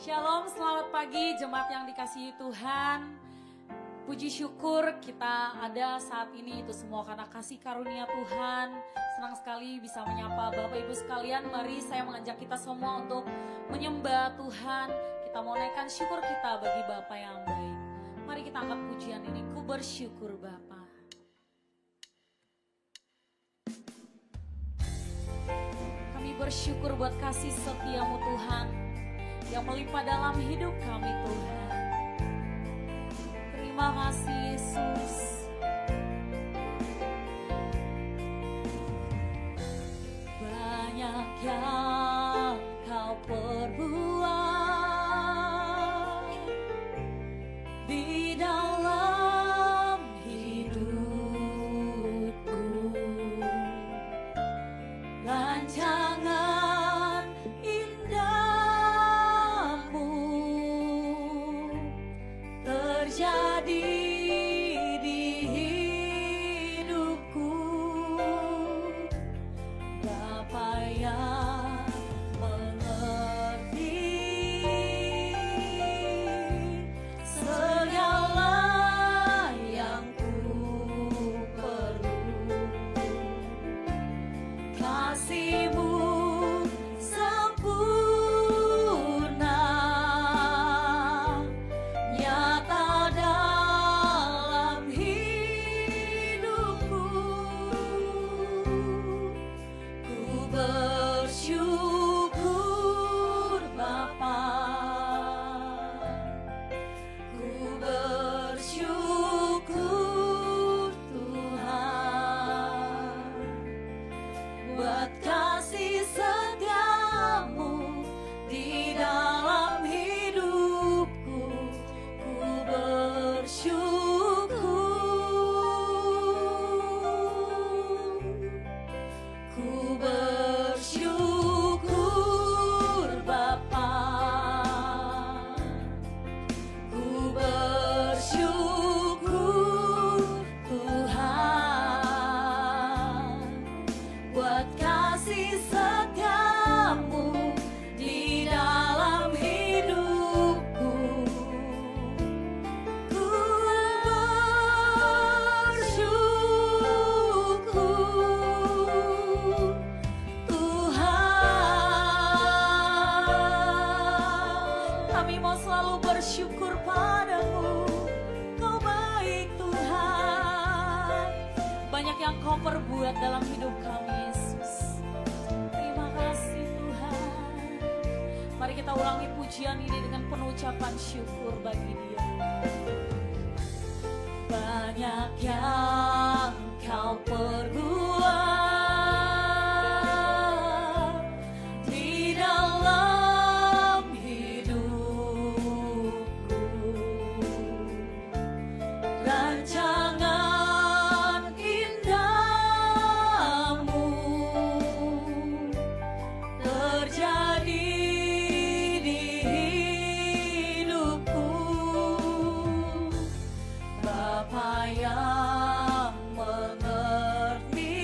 Shalom, selamat pagi jemaat yang dikasihi Tuhan. Puji syukur kita ada saat ini itu semua karena kasih karunia Tuhan. Senang sekali bisa menyapa Bapak Ibu sekalian. Mari saya mengajak kita semua untuk menyembah Tuhan. Kita mau naikkan syukur kita bagi Bapa yang baik. Mari kita angkat pujian ini. Ku bersyukur Bapa. Kami bersyukur buat kasih setiamu Tuhan yang melimpah dalam hidup kami Tuhan. Terima kasih Yesus. Banyak yang kau perbuat di dalam hidupku. Rancangan indahmu terjadi di hidupku. Bapa yang mengerti segala yang ku perlu. Kasih-Mu sempurna nyata dalam hidupku. Ku bersyukur Bapa, ku bersyukur Tuhan buat kasih setiamu di dalam hidupku. Ku bersyukur, ku bersyukur Bapa, ku bersyukur Tuhan buat kasih setiamu di dalam hidupku. Ku bersyukur Tuhan. Kami mau selalu bersyukur padamu. Kau baik Tuhan. Banyak yang kau perbuat dalam hidup kami Yesus. Terima kasih Tuhan. Mari kita ulangi pujian ini dengan penuh ucapan syukur bagi Dia. Banyak yang kau perbuat di dalam hidupku. Rancangan indahmu terjadi di hidupku. Bapa yang mengerti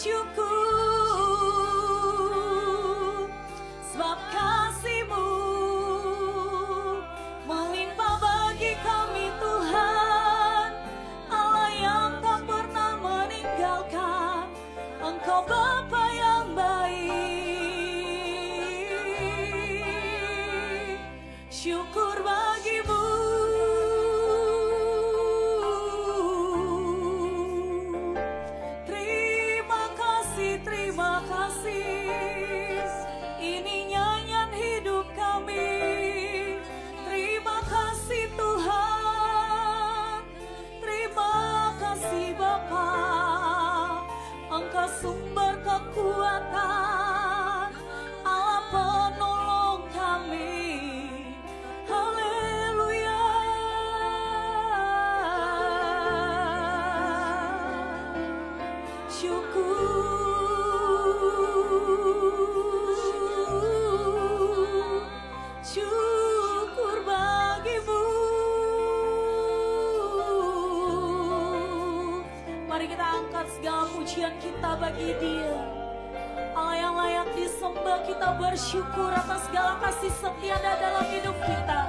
bersyukur sebab kasih-Mu melimpah bagi kami Tuhan, Allah yang tak pernah meninggalkan, Engkau Bapa yang baik. Syukur bagi-Mu. Terima kasih, ini nyanyian hidup kami. Terima kasih Tuhan, terima kasih Bapa, Engkau sumber kekuatan, Allah penolong kami. Haleluya. Syukur bagi-Mu. Mari kita angkat segala pujian kita bagi Dia, Allah yang layak disembah. Kita bersyukur atas segala kasih setia dalam hidup kita.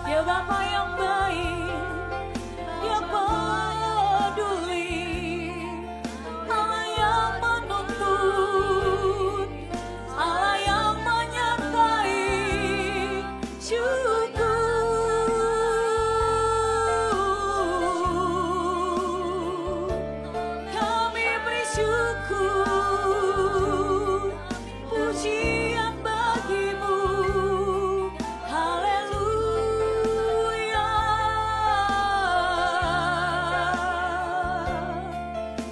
Dia Bapa yang baik, Dia peduli, Allah yang menuntun, Allah yang menyertai. Kami beri syukur, pujian bagi-Mu. Haleluya.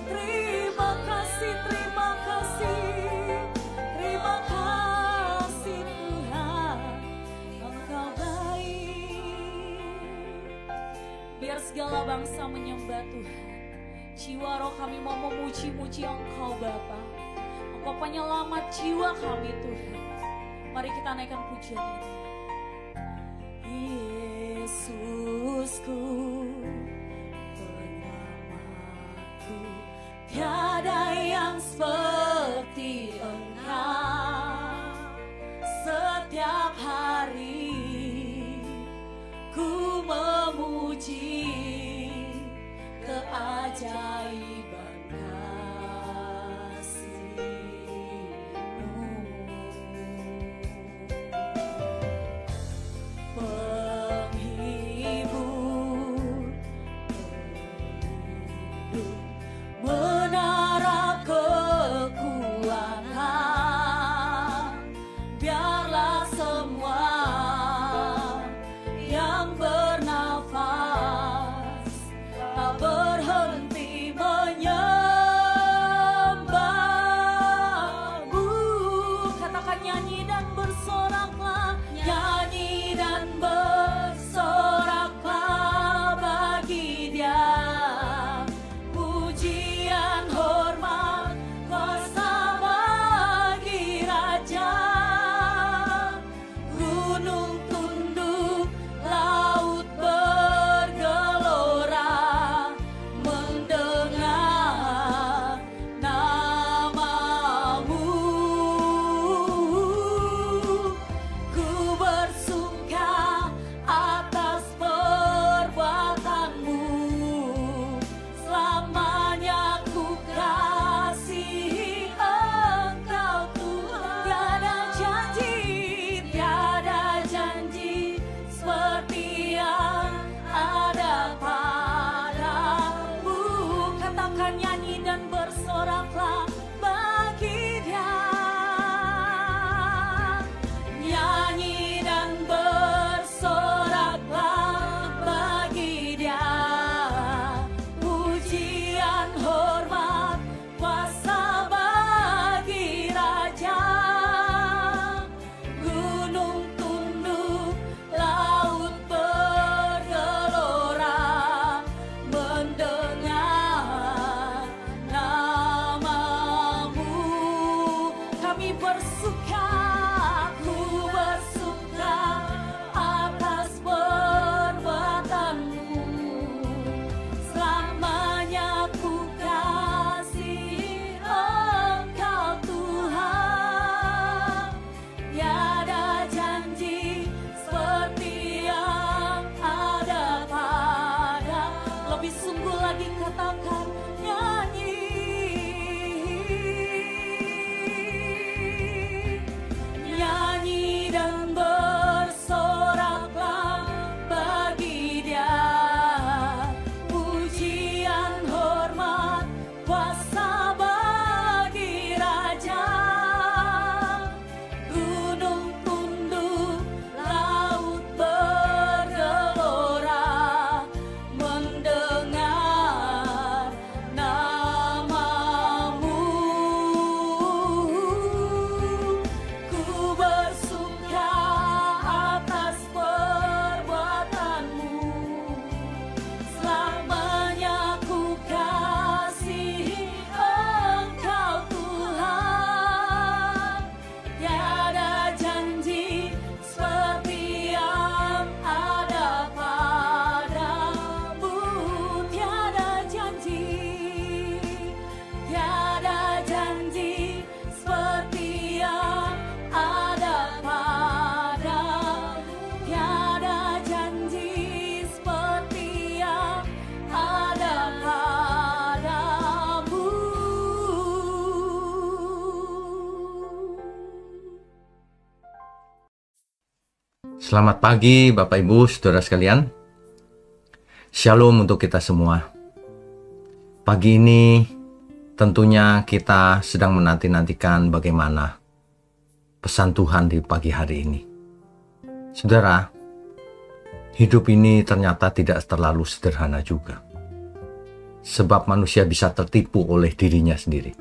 Terima kasih, terima kasih, terima kasih Tuhan, Engkau baik. Biar segala bangsa menyembah Tuhan, jiwa roh kami mau memuji-muji Engkau Bapa, Engkau penyelamat jiwa kami Tuhan. Mari kita naikkan pujian ini. Yesusku, penyelamatku, tiada yang seperti Engkau. Setiap hari ku memuji keajaiban kasih-Mu. Penghibur, menara Selamat pagi Bapak Ibu, Saudara sekalian. Shalom untuk kita semua. Pagi ini tentunya kita sedang menanti-nantikan bagaimana pesan Tuhan di pagi hari ini. Saudara, hidup ini ternyata tidak terlalu sederhana juga. Sebab manusia bisa tertipu oleh dirinya sendiri.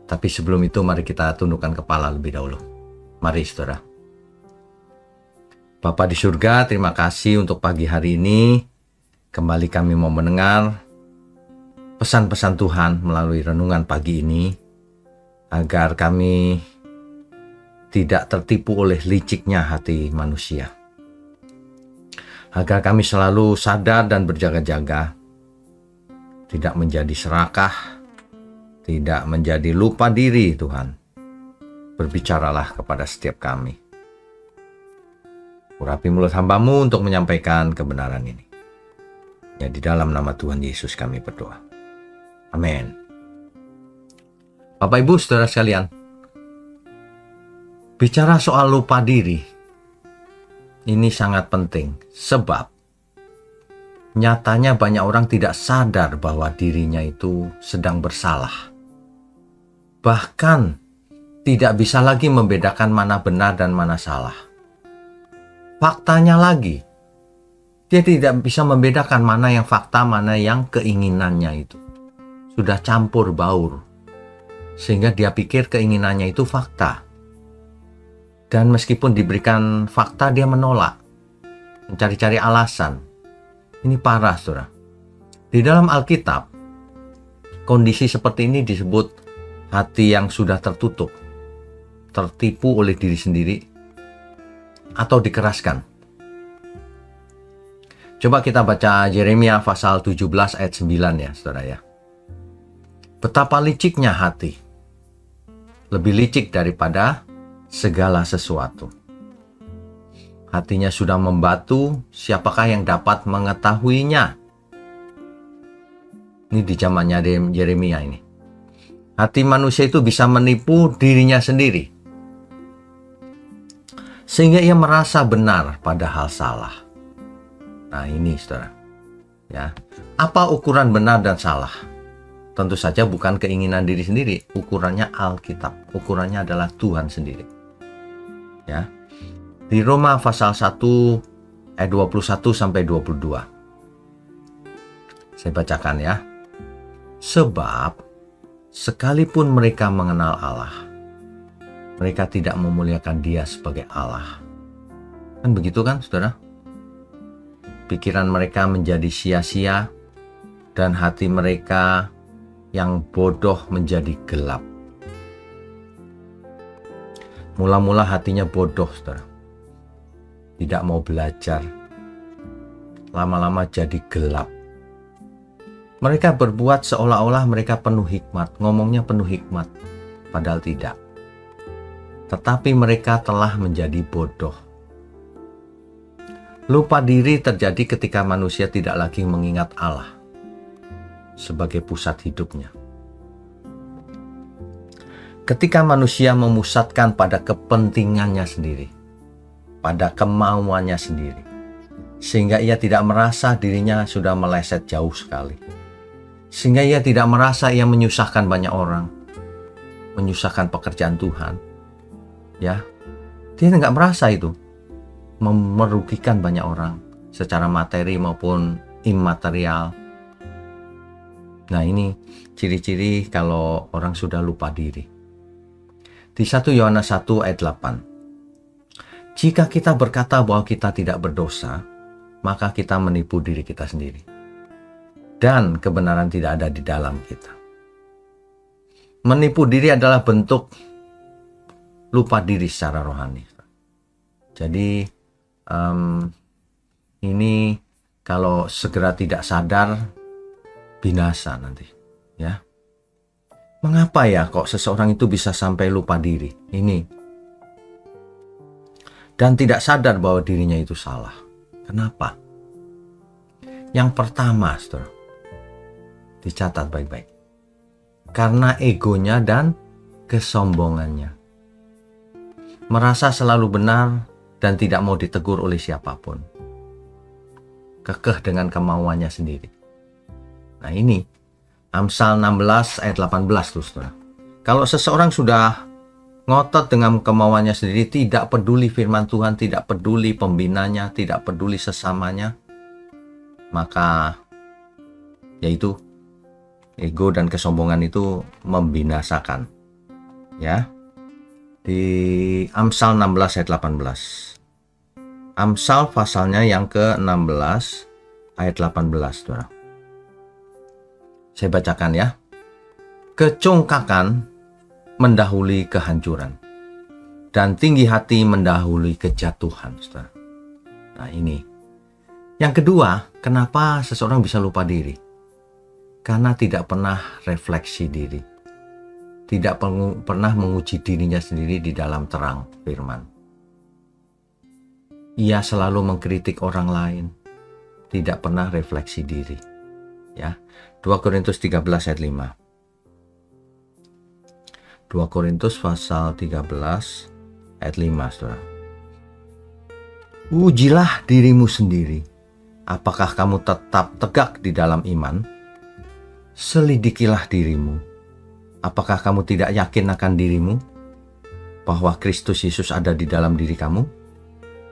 Tapi sebelum itu mari kita tundukkan kepala lebih dahulu. Mari saudara. Bapa di surga, terima kasih untuk pagi hari ini. Kembali kami mau mendengar pesan-pesan Tuhan melalui renungan pagi ini. Agar kami tidak tertipu oleh liciknya hati manusia. Agar kami selalu sadar dan berjaga-jaga. Tidak menjadi serakah. Tidak menjadi lupa diri Tuhan. Berbicaralah kepada setiap kami. Urapi mulut hamba-Mu untuk menyampaikan kebenaran ini. Ya, di dalam nama Tuhan Yesus kami berdoa. Amin. Bapak Ibu Saudara sekalian, bicara soal lupa diri, ini sangat penting. Sebab nyatanya banyak orang tidak sadar bahwa dirinya itu sedang bersalah. Bahkan tidak bisa lagi membedakan mana benar dan mana salah. Faktanya lagi, dia tidak bisa membedakan mana yang fakta, mana yang keinginannya itu. Sudah campur baur. Sehingga dia pikir keinginannya itu fakta. Dan meskipun diberikan fakta, dia menolak. Mencari-cari alasan. Ini parah, saudara. Di dalam Alkitab, kondisi seperti ini disebut hati yang sudah tertutup. Tertipu oleh diri sendiri. Atau dikeraskan. Coba kita baca Yeremia pasal 17 ayat 9 ya saudara ya. Betapa liciknya hati. Lebih licik daripada segala sesuatu. Hatinya sudah membatu, siapakah yang dapat mengetahuinya? Ini di zamannya Yeremia ini. Hati manusia itu bisa menipu dirinya sendiri. Sehingga ia merasa benar padahal salah. Nah ini saudara. Ya. Apa ukuran benar dan salah? Tentu saja bukan keinginan diri sendiri. Ukurannya Alkitab. Ukurannya adalah Tuhan sendiri. Ya. Di Roma pasal 1 ayat 21 sampai 22. Saya bacakan ya. Sebab sekalipun mereka mengenal Allah, mereka tidak memuliakan Dia sebagai Allah. Kan begitu kan, saudara? Pikiran mereka menjadi sia-sia dan hati mereka yang bodoh menjadi gelap. Mula-mula hatinya bodoh, saudara. Tidak mau belajar. Lama-lama jadi gelap. Mereka berbuat seolah-olah mereka penuh hikmat. Ngomongnya penuh hikmat. Padahal tidak. Tetapi mereka telah menjadi bodoh. Lupa diri terjadi ketika manusia tidak lagi mengingat Allah sebagai pusat hidupnya. Ketika manusia memusatkan pada kepentingannya sendiri, pada kemauannya sendiri, sehingga ia tidak merasa dirinya sudah meleset jauh sekali. Sehingga ia tidak merasa ia menyusahkan banyak orang, menyusahkan pekerjaan Tuhan. Ya, dia nggak merasa itu merugikan banyak orang secara materi maupun imaterial. Nah ini ciri-ciri kalau orang sudah lupa diri. Di 1 Yohanes 1 ayat 8. Jika kita berkata bahwa kita tidak berdosa, maka kita menipu diri kita sendiri. Dan kebenaran tidak ada di dalam kita. Menipu diri adalah bentuk lupa diri secara rohani. Jadi ini kalau segera tidak sadar binasa nanti, ya. Mengapa ya kok seseorang itu bisa sampai lupa diri? Ini dan tidak sadar bahwa dirinya itu salah. Kenapa? Yang pertama, saudara, dicatat baik-baik. Karena egonya dan kesombongannya. Merasa selalu benar dan tidak mau ditegur oleh siapapun. Kekeh dengan kemauannya sendiri. Nah ini Amsal 16 ayat 18 tuh saudara. Kalau seseorang sudah ngotot dengan kemauannya sendiri, tidak peduli firman Tuhan, tidak peduli pembinanya, tidak peduli sesamanya, maka yaitu ego dan kesombongan itu membinasakan. Ya. Di Amsal 16 ayat 18. Amsal pasalnya yang ke-16 ayat 18, saudara. Saya bacakan ya. Kecongkakan mendahului kehancuran, dan tinggi hati mendahului kejatuhan, saudara. Nah ini. Yang kedua, kenapa seseorang bisa lupa diri? Karena tidak pernah refleksi diri. Tidak pernah menguji dirinya sendiri di dalam terang firman. Ia selalu mengkritik orang lain, tidak pernah refleksi diri. Ya, 2 Korintus 13 ayat 5. 2 Korintus pasal 13 ayat 5, saudara. Ujilah dirimu sendiri, apakah kamu tetap tegak di dalam iman? Selidikilah dirimu, apakah kamu tidak yakin akan dirimu bahwa Kristus Yesus ada di dalam diri kamu?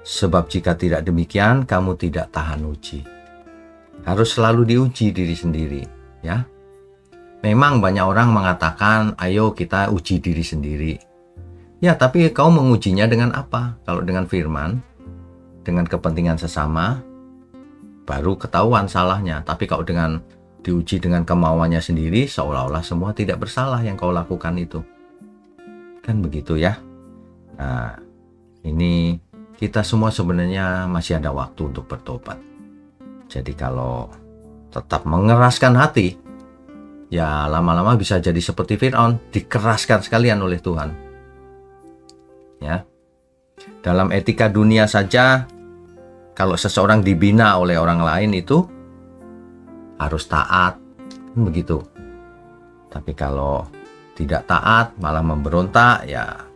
Sebab jika tidak demikian, kamu tidak tahan uji. Harus selalu diuji diri sendiri, ya. Memang banyak orang mengatakan, ayo kita uji diri sendiri. Ya, tapi kau mengujinya dengan apa? Kalau dengan firman, dengan kepentingan sesama, baru ketahuan salahnya. Tapi kalau dengan diuji dengan kemauannya sendiri, seolah-olah semua tidak bersalah yang kau lakukan itu. Kan begitu ya. Nah, ini kita semua sebenarnya masih ada waktu untuk bertobat. Jadi kalau tetap mengeraskan hati, ya lama-lama bisa jadi seperti Fir'aun, dikeraskan sekalian oleh Tuhan. Ya. Dalam etika dunia saja, kalau seseorang dibina oleh orang lain itu harus taat, kan begitu. Tapi kalau tidak taat, malah memberontak, ya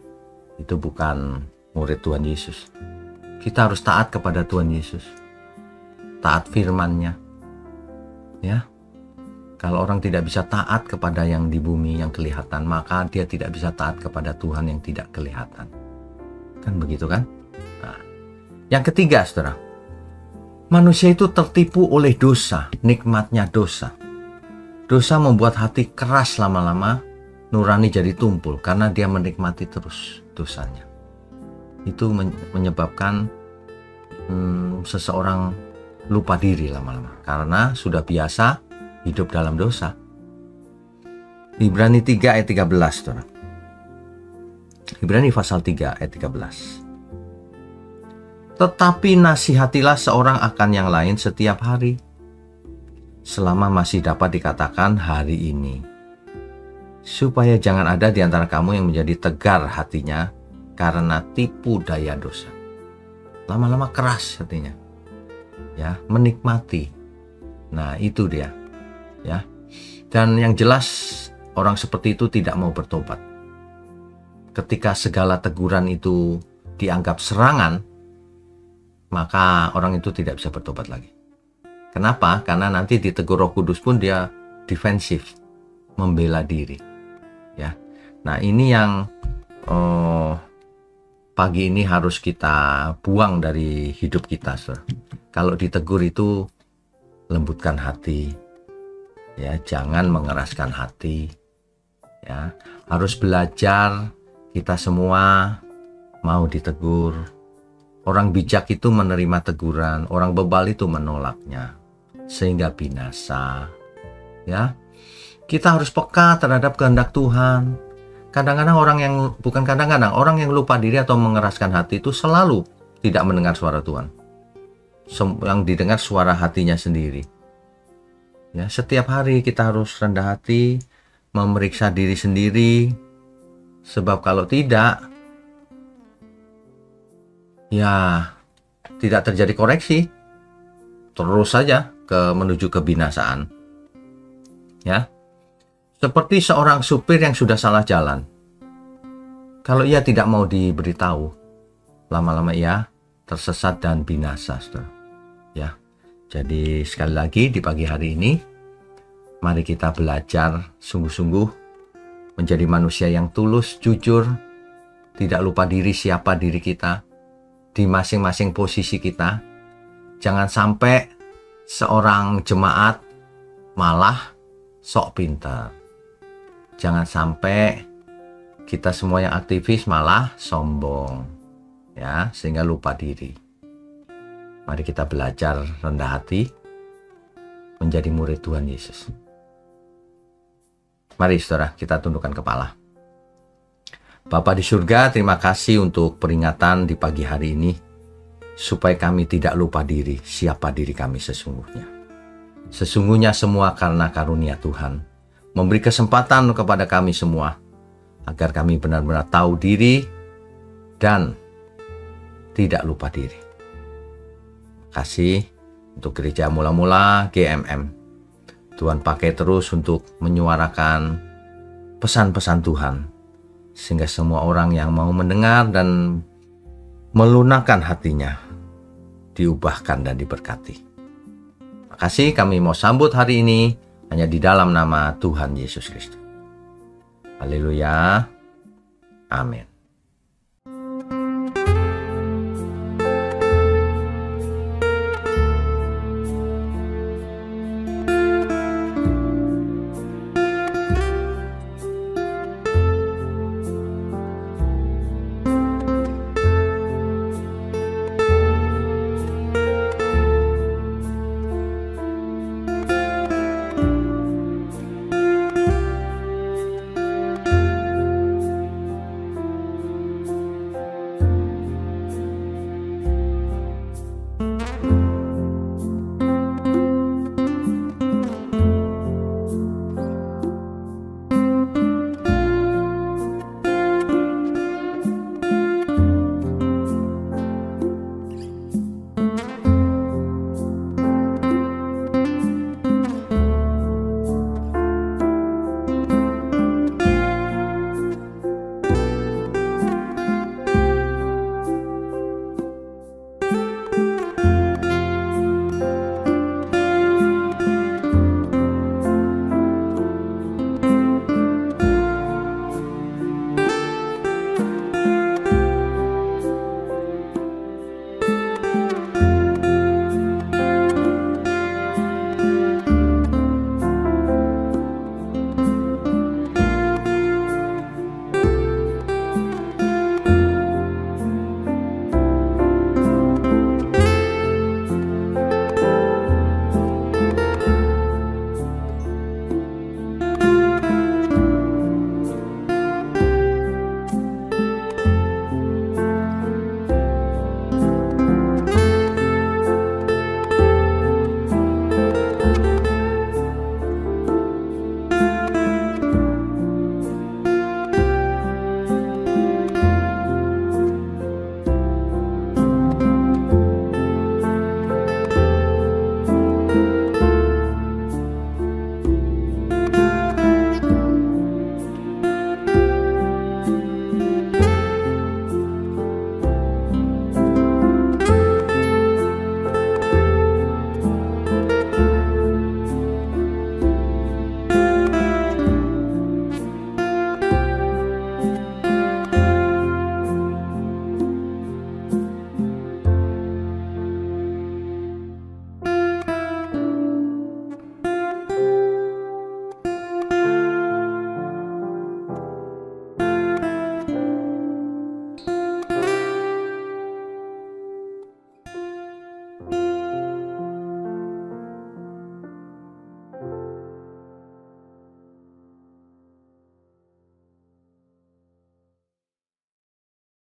itu bukan murid Tuhan Yesus. Kita harus taat kepada Tuhan Yesus. Taat firman-Nya. Ya. Kalau orang tidak bisa taat kepada yang di bumi yang kelihatan, maka dia tidak bisa taat kepada Tuhan yang tidak kelihatan. Kan begitu kan? Nah, yang ketiga, saudara. Manusia itu tertipu oleh dosa, nikmatnya dosa. Dosa membuat hati keras lama-lama, nurani jadi tumpul karena dia menikmati terus dosanya. Itu menyebabkan seseorang lupa diri lama-lama karena sudah biasa hidup dalam dosa. Ibrani 3 ayat 13, saudara. Ibrani pasal 3 ayat 13. Tetapi nasihatilah seorang akan yang lain setiap hari, selama masih dapat dikatakan hari ini, supaya jangan ada di antara kamu yang menjadi tegar hatinya karena tipu daya dosa. Lama-lama keras hatinya. Ya, menikmati. Nah, itu dia. Ya. Dan yang jelas orang seperti itu tidak mau bertobat. Ketika segala teguran itu dianggap serangan, maka orang itu tidak bisa bertobat lagi. Kenapa? Karena nanti ditegur Roh Kudus pun dia defensif, membela diri. Ya. Nah, ini yang pagi ini harus kita buang dari hidup kita, saudara. Kalau ditegur itu lembutkan hati, ya, jangan mengeraskan hati, ya. Harus belajar, kita semua mau ditegur. Orang bijak itu menerima teguran, orang bebal itu menolaknya, sehingga binasa, ya. Kita harus peka terhadap kehendak Tuhan. Kadang-kadang orang yang lupa diri atau mengeraskan hati itu selalu tidak mendengar suara Tuhan. Yang didengar suara hatinya sendiri. Ya, setiap hari kita harus rendah hati, memeriksa diri sendiri. Sebab kalau tidak, ya tidak terjadi koreksi, terus saja menuju kebinasaan. Ya. Seperti seorang supir yang sudah salah jalan. Kalau ia tidak mau diberitahu, lama-lama ia tersesat dan binasa, saudara. Ya. Jadi sekali lagi di pagi hari ini, mari kita belajar sungguh-sungguh menjadi manusia yang tulus, jujur, tidak lupa diri siapa diri kita di masing-masing posisi kita. Jangan sampai seorang jemaat malah sok pintar. Jangan sampai kita semua yang aktivis malah sombong, ya, sehingga lupa diri. Mari kita belajar rendah hati menjadi murid Tuhan Yesus. Mari saudara, kita tundukkan kepala. Bapa di surga, terima kasih untuk peringatan di pagi hari ini, supaya kami tidak lupa diri, siapa diri kami sesungguhnya. Sesungguhnya semua karena karunia Tuhan, memberi kesempatan kepada kami semua, agar kami benar-benar tahu diri dan tidak lupa diri. Kasih untuk gereja mula-mula GMM. Tuhan pakai terus untuk menyuarakan pesan-pesan Tuhan, sehingga semua orang yang mau mendengar dan melunakkan hatinya diubahkan dan diberkati. Terima kasih, kami mau sambut hari ini hanya di dalam nama Tuhan Yesus Kristus. Haleluya. Amin.